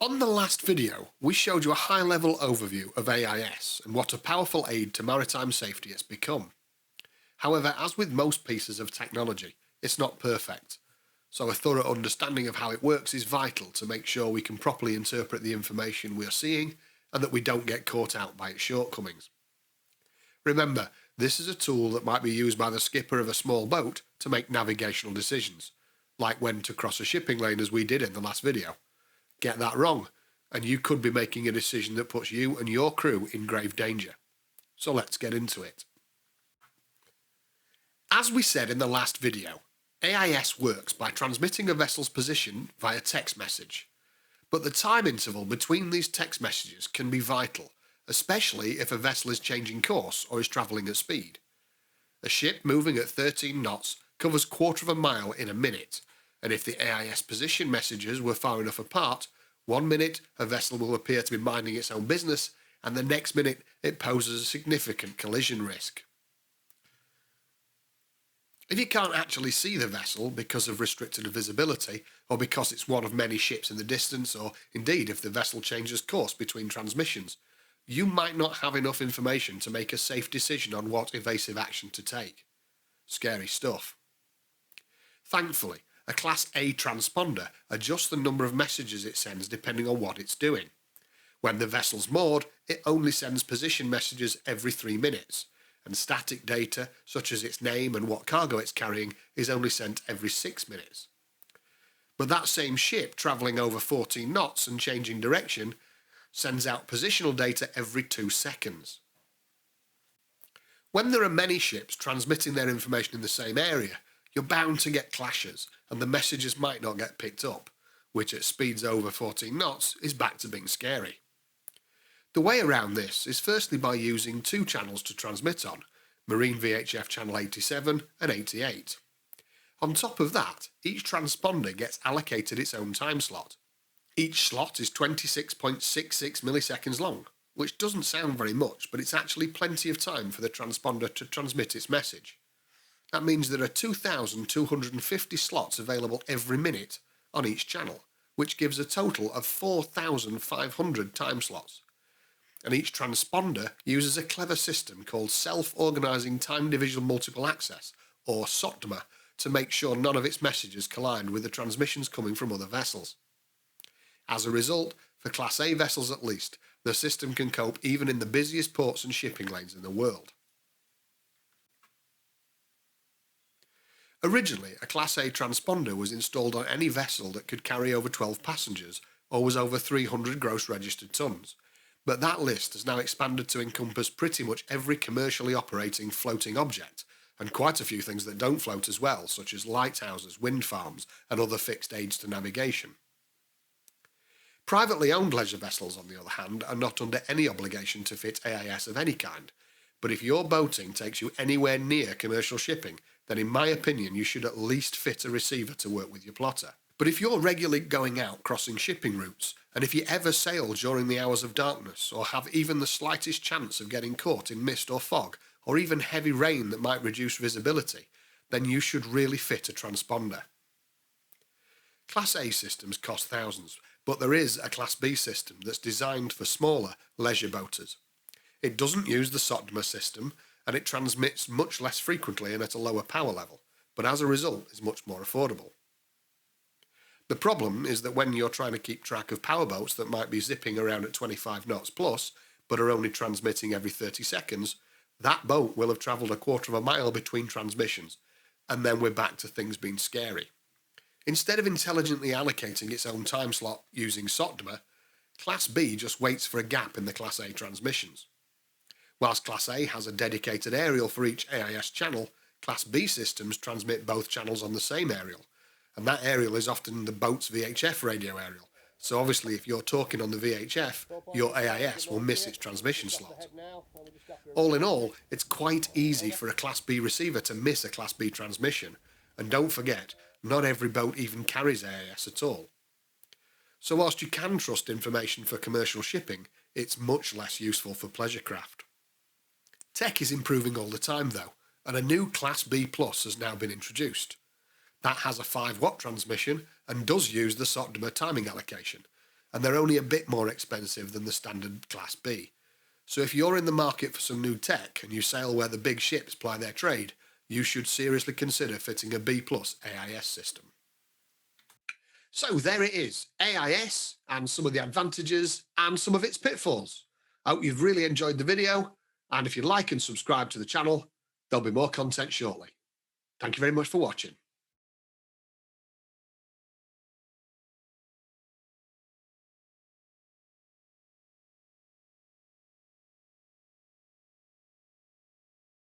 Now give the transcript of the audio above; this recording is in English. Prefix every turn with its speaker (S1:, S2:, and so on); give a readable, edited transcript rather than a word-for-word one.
S1: On the last video, we showed you a high-level overview of AIS and what a powerful aid to maritime safety it's become. However, as with most pieces of technology, it's not perfect, so a thorough understanding of how it works is vital to make sure we can properly interpret the information we are seeing and that we don't get caught out by its shortcomings. Remember, this is a tool that might be used by the skipper of a small boat to make navigational decisions, like when to cross a shipping lane as we did in the last video. Get that wrong, and you could be making a decision that puts you and your crew in grave danger. So let's get into it. As we said in the last video, AIS works by transmitting a vessel's position via text message. But the time interval between these text messages can be vital, especially if a vessel is changing course or is travelling at speed. A ship moving at 13 knots covers 1/4 mile in a minute, and if the AIS position messages were far enough apart, 1 minute a vessel will appear to be minding its own business, and the next minute it poses a significant collision risk. If you can't actually see the vessel because of restricted visibility, or because it's one of many ships in the distance, or indeed if the vessel changes course between transmissions, you might not have enough information to make a safe decision on what evasive action to take. Scary stuff. Thankfully, a Class A transponder adjusts the number of messages it sends depending on what it's doing. When the vessel's moored, it only sends position messages every 3 minutes, and static data, such as its name and what cargo it's carrying, is only sent every 6 minutes. But that same ship travelling over 14 knots and changing direction sends out positional data every 2 seconds. When there are many ships transmitting their information in the same area, you're bound to get clashes, and the messages might not get picked up, which at speeds over 14 knots is back to being scary. The way around this is firstly by using 2 channels to transmit on, Marine VHF channel 87 and 88. On top of that, each transponder gets allocated its own time slot. Each slot is 26.66 milliseconds long, which doesn't sound very much, but it's actually plenty of time for the transponder to transmit its message. That means there are 2,250 slots available every minute on each channel, which gives a total of 4,500 time slots. And each transponder uses a clever system called Self-Organizing Time Division Multiple Access, or SOTDMA, to make sure none of its messages collide with the transmissions coming from other vessels. As a result, for Class A vessels at least, the system can cope even in the busiest ports and shipping lanes in the world. Originally, a Class A transponder was installed on any vessel that could carry over 12 passengers or was over 300 gross registered tons. But that list has now expanded to encompass pretty much every commercially operating floating object, and quite a few things that don't float as well, such as lighthouses, wind farms, and other fixed aids to navigation. Privately owned leisure vessels, on the other hand, are not under any obligation to fit AIS of any kind, but if your boating takes you anywhere near commercial shipping, then in my opinion you should at least fit a receiver to work with your plotter. But if you're regularly going out crossing shipping routes, and if you ever sail during the hours of darkness, or have even the slightest chance of getting caught in mist or fog, or even heavy rain that might reduce visibility, then you should really fit a transponder. Class A systems cost thousands, but there is a Class B system that's designed for smaller leisure boaters. It doesn't use the SOTDMA system, and it transmits much less frequently and at a lower power level, but as a result is much more affordable. The problem is that when you're trying to keep track of powerboats that might be zipping around at 25 knots plus, but are only transmitting every 30 seconds, that boat will have travelled 1/4 mile between transmissions, and then we're back to things being scary. Instead of intelligently allocating its own time slot using SOTDMA, Class B just waits for a gap in the Class A transmissions. Whilst Class A has a dedicated aerial for each AIS channel, Class B systems transmit both channels on the same aerial, and that aerial is often the boat's VHF radio aerial, so obviously if you're talking on the VHF, your AIS will miss its transmission slot. All in all, it's quite easy for a Class B receiver to miss a Class B transmission, and don't forget, not every boat even carries AIS at all. So whilst you can trust information for commercial shipping, it's much less useful for pleasure craft. Tech is improving all the time though, and a new Class B Plus has now been introduced. That has a 5-watt transmission and does use the SOTDMA timing allocation, and they're only a bit more expensive than the standard Class B. So if you're in the market for some new tech and you sail where the big ships ply their trade, you should seriously consider fitting a B+ AIS system. So there it is, AIS and some of the advantages and some of its pitfalls. I hope you've really enjoyed the video, and if you like and subscribe to the channel, there'll be more content shortly. Thank you very much for watching.